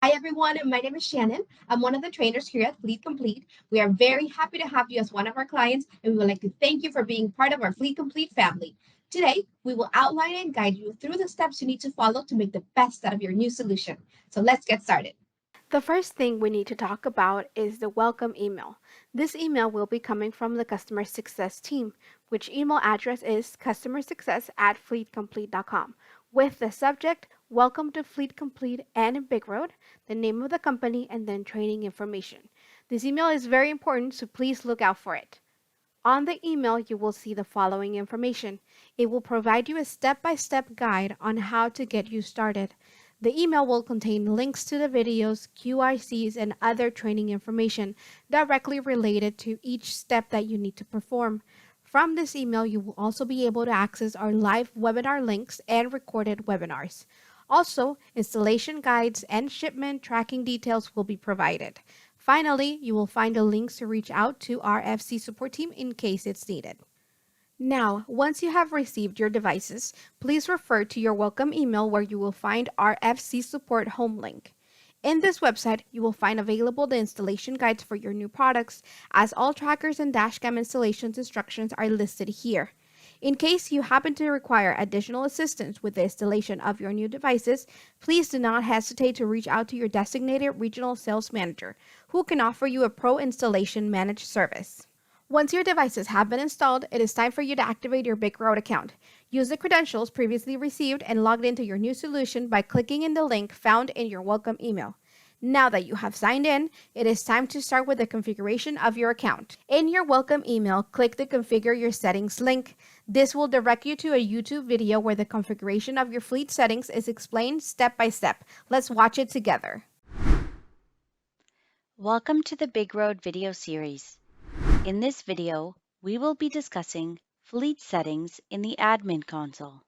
Hi everyone, my name is Shannon. I'm one of the trainers here at Fleet Complete. We are very happy to have you as one of our clients, and we would like to thank you for being part of our Fleet Complete family. Today, we will outline and guide you through the steps you need to follow to make the best out of your new solution. So let's get started. The first thing we need to talk about is the welcome email. This email will be coming from the customer success team, which email address is customersuccess@fleetcomplete.com, with the subject Welcome to Fleet Complete and BigRoad, the name of the company, and then training information. This email is very important, so please look out for it. On the email, you will see the following information. It will provide you a step-by-step guide on how to get you started. The email will contain links to the videos, QRCs, and other training information directly related to each step that you need to perform. From this email, you will also be able to access our live webinar links and recorded webinars. Also, installation guides and shipment tracking details will be provided. Finally, you will find the links to reach out to our FC support team in case it's needed. Now, once you have received your devices, please refer to your welcome email where you will find our FC support home link. In this website, you will find available the installation guides for your new products, as all trackers and dashcam installations instructions are listed here. In case you happen to require additional assistance with the installation of your new devices, please do not hesitate to reach out to your designated regional sales manager, who can offer you a pro installation managed service. Once your devices have been installed, it is time for you to activate your BigRoad account. Use the credentials previously received and log into your new solution by clicking in the link found in your welcome email. Now that you have signed in, it is time to start with the configuration of your account. In your welcome email, click the Configure Your Settings link. This will direct you to a YouTube video where the configuration of your fleet settings is explained step by step. Let's watch it together. Welcome to the BigRoad video series. In this video, we will be discussing fleet settings in the admin console.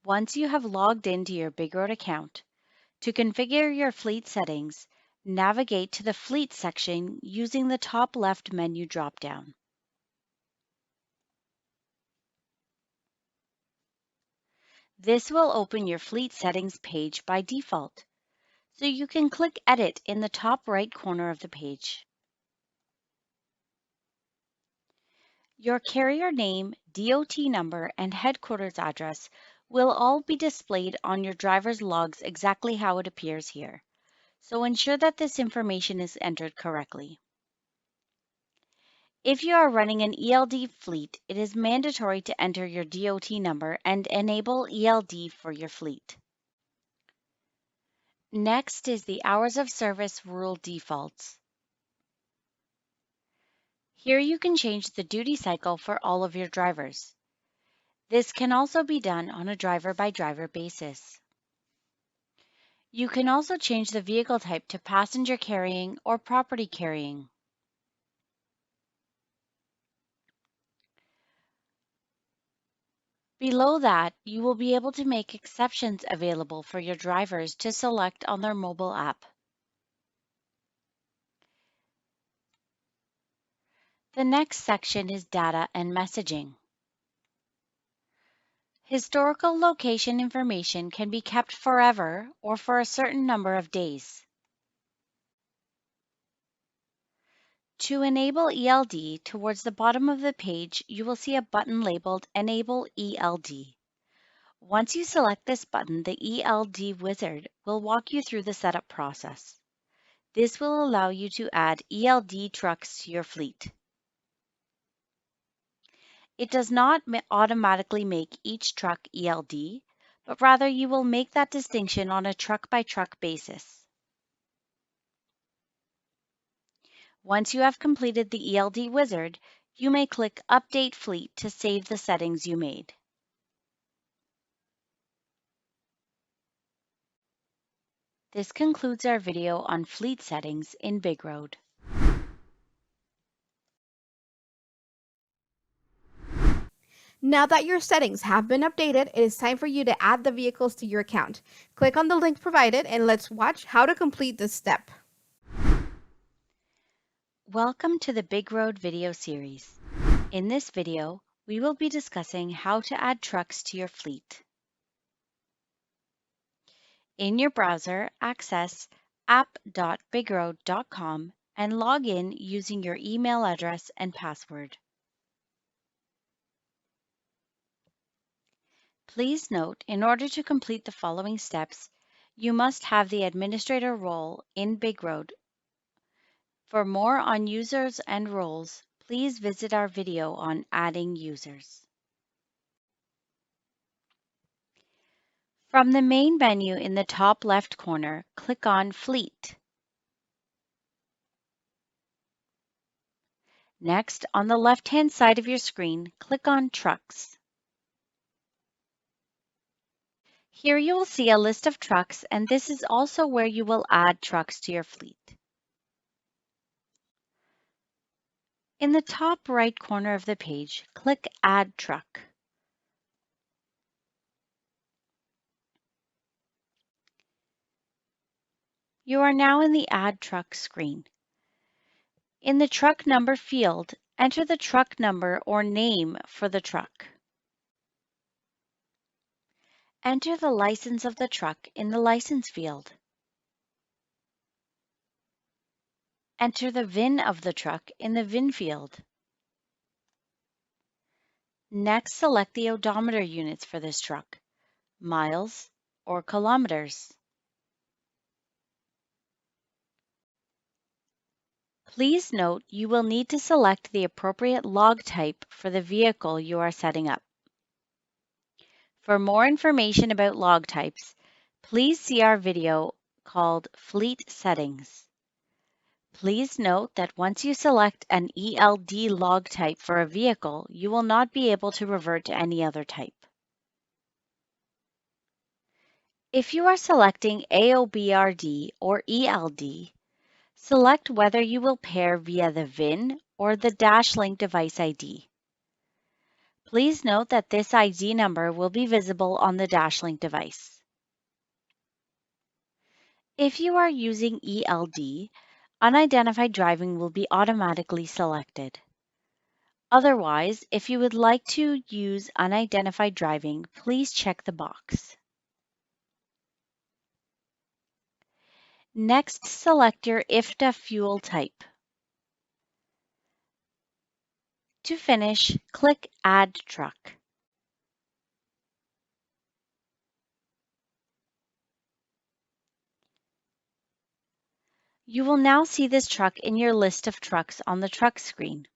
Once you have logged into your BigRoad account, to configure your fleet settings, navigate to the Fleet section using the top left menu dropdown. This will open your fleet settings page by default, so you can click Edit in the top right corner of the page. Your carrier name, DOT number, and headquarters address will all be displayed on your driver's logs exactly how it appears here, so ensure that this information is entered correctly. If you are running an ELD fleet, it is mandatory to enter your DOT number and enable ELD for your fleet. Next is the Hours of Service rule defaults. Here you can change the duty cycle for all of your drivers. This can also be done on a driver-by-driver basis. You can also change the vehicle type to passenger carrying or property carrying. Below that, you will be able to make exceptions available for your drivers to select on their mobile app. The next section is data and messaging. Historical location information can be kept forever or for a certain number of days. To enable ELD, towards the bottom of the page, you will see a button labeled Enable ELD. Once you select this button, the ELD wizard will walk you through the setup process. This will allow you to add ELD trucks to your fleet. It does not automatically make each truck ELD, but rather you will make that distinction on a truck-by-truck basis. Once you have completed the ELD wizard, you may click Update Fleet to save the settings you made. This concludes our video on fleet settings in BigRoad. Now that your settings have been updated, it is time for you to add the vehicles to your account. Click on the link provided and let's watch how to complete this step. Welcome to the BigRoad video series. In this video, we will be discussing how to add trucks to your fleet. In your browser, access app.bigroad.com and log in using your email address and password. Please note, in order to complete the following steps, you must have the administrator role in BigRoad. For more on users and roles, please visit our video on adding users. From the main menu in the top left corner, click on Fleet. Next, on the left-hand side of your screen, click on Trucks. Here you will see a list of trucks, and this is also where you will add trucks to your fleet. In the top right corner of the page, click Add Truck. You are now in the Add Truck screen. In the truck number field, enter the truck number or name for the truck. Enter the license of the truck in the license field. Enter the VIN of the truck in the VIN field. Next, select the odometer units for this truck, miles or kilometers. Please note you will need to select the appropriate log type for the vehicle you are setting up. For more information about log types, please see our video called Fleet Settings. Please note that once you select an ELD log type for a vehicle, you will not be able to revert to any other type. If you are selecting AOBRD or ELD, select whether you will pair via the VIN or the DashLink device ID. Please note that this ID number will be visible on the DashLink device. If you are using ELD, unidentified driving will be automatically selected. Otherwise, if you would like to use unidentified driving, please check the box. Next, select your IFTA fuel type. To finish, click Add Truck. You will now see this truck in your list of trucks on the truck screen.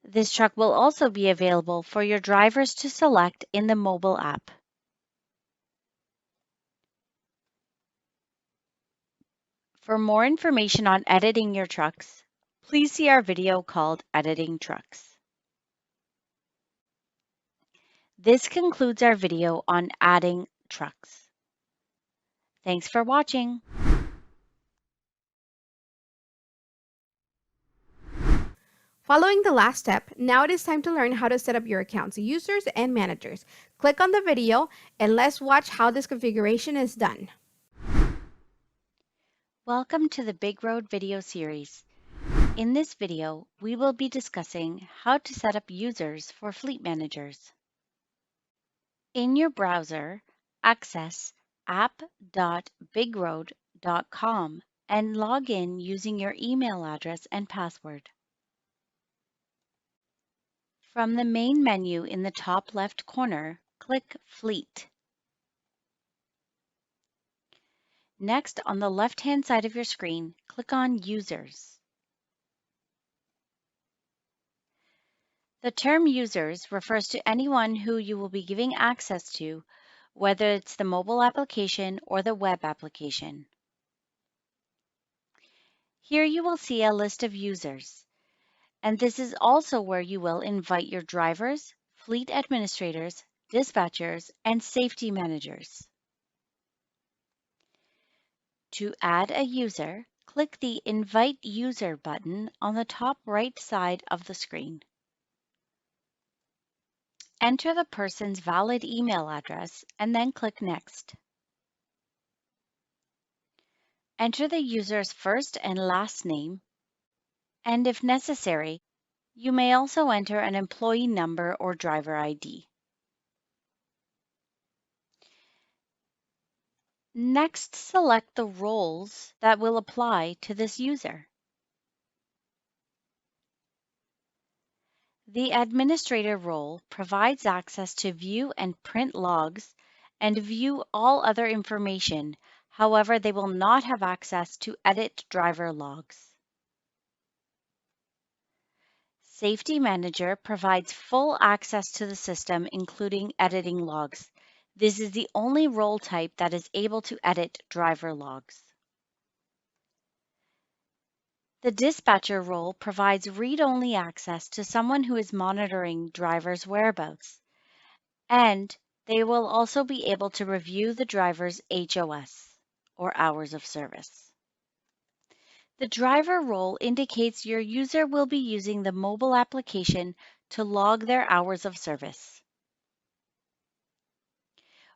This truck will also be available for your drivers to select in the mobile app. For more information on editing your trucks, please see our video called Editing Trucks. This concludes our video on adding trucks. Thanks for watching. Following the last step, now it is time to learn how to set up your account's users and managers. Click on the video and let's watch how this configuration is done. Welcome to the BigRoad video series. In this video, we will be discussing how to set up users for fleet managers. In your browser, access app.bigroad.com and log in using your email address and password. From the main menu in the top left corner, click Fleet. Next, on the left-hand side of your screen, click on Users. The term users refers to anyone who you will be giving access to, whether it's the mobile application or the web application. Here you will see a list of users, and this is also where you will invite your drivers, fleet administrators, dispatchers, and safety managers. To add a user, click the Invite User button on the top right side of the screen. Enter the person's valid email address and then click Next. Enter the user's first and last name, and if necessary, you may also enter an employee number or driver ID. Next, select the roles that will apply to this user. The administrator role provides access to view and print logs and view all other information. However, they will not have access to edit driver logs. Safety Manager provides full access to the system, including editing logs. This is the only role type that is able to edit driver logs. The Dispatcher role provides read-only access to someone who is monitoring drivers' whereabouts, and they will also be able to review the driver's HOS, or hours of service. The driver role indicates your user will be using the mobile application to log their hours of service.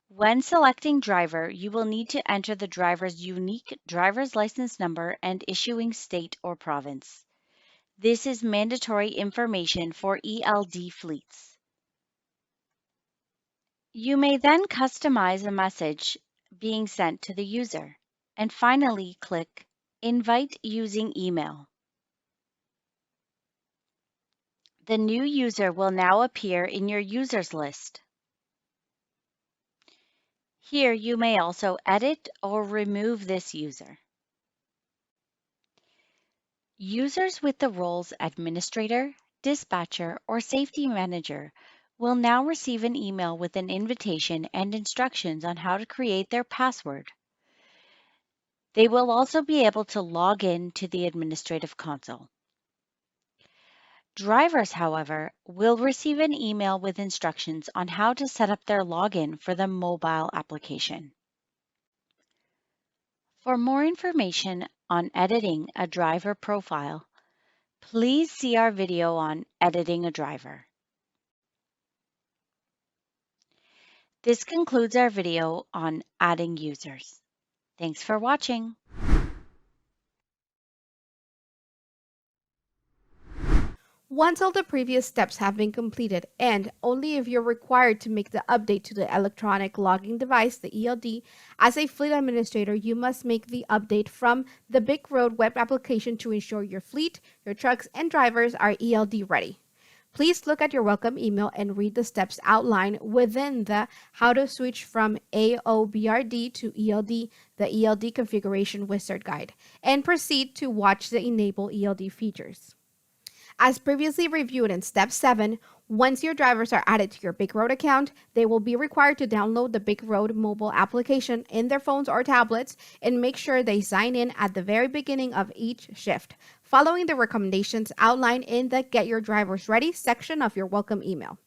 When selecting driver, you will need to enter the driver's unique driver's license number and issuing state or province. This is mandatory information for ELD fleets. You may then customize a message being sent to the user, and finally click Invite using email. The new user will now appear in your users list. Here you may also edit or remove this user. Users with the roles Administrator, Dispatcher, or Safety Manager will now receive an email with an invitation and instructions on how to create their password. They will also be able to log in to the administrative console. Drivers, however, will receive an email with instructions on how to set up their login for the mobile application. For more information on editing a driver profile, please see our video on editing a driver. This concludes our video on adding users. Thanks for watching. Once all the previous steps have been completed, and only if you're required to make the update to the electronic logging device, the ELD, as a fleet administrator, you must make the update from the BigRoad web application to ensure your fleet, your trucks, and drivers are ELD ready. Please look at your welcome email and read the steps outlined within the How to Switch from AOBRD to ELD, the ELD Configuration Wizard Guide, and proceed to watch the Enable ELD features. As previously reviewed in Step 7, once your drivers are added to your BigRoad account, they will be required to download the BigRoad mobile application in their phones or tablets and make sure they sign in at the very beginning of each shift, following the recommendations outlined in the Get Your Drivers Ready section of your welcome email.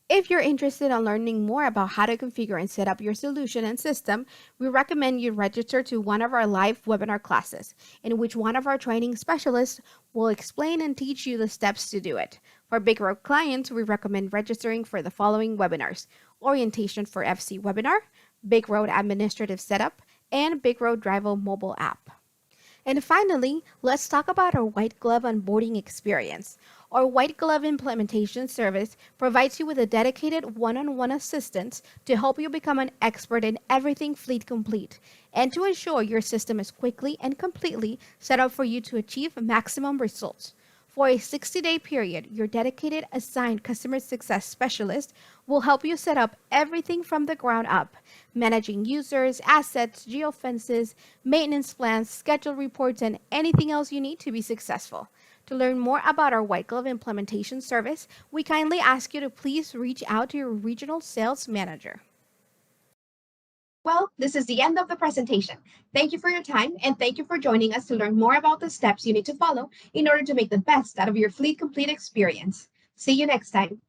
If you're interested in learning more about how to configure and set up your solution and system, we recommend you register to one of our live webinar classes, in which one of our training specialists will explain and teach you the steps to do it. For BigRoad clients, we recommend registering for the following webinars: Orientation for FC webinar, BigRoad Administrative Setup, and BigRoad Drivo mobile app. And finally, let's talk about our white glove onboarding experience. Our white glove implementation service provides you with a dedicated one-on-one assistance to help you become an expert in everything Fleet Complete and to ensure your system is quickly and completely set up for you to achieve maximum results. For a 60-day period, your dedicated assigned customer success specialist will help you set up everything from the ground up, managing users, assets, geofences, maintenance plans, schedule reports, and anything else you need to be successful. To learn more about our white glove implementation service, we kindly ask you to please reach out to your regional sales manager. Well, this is the end of the presentation. Thank you for your time and thank you for joining us to learn more about the steps you need to follow in order to make the best out of your Fleet Complete experience. See you next time.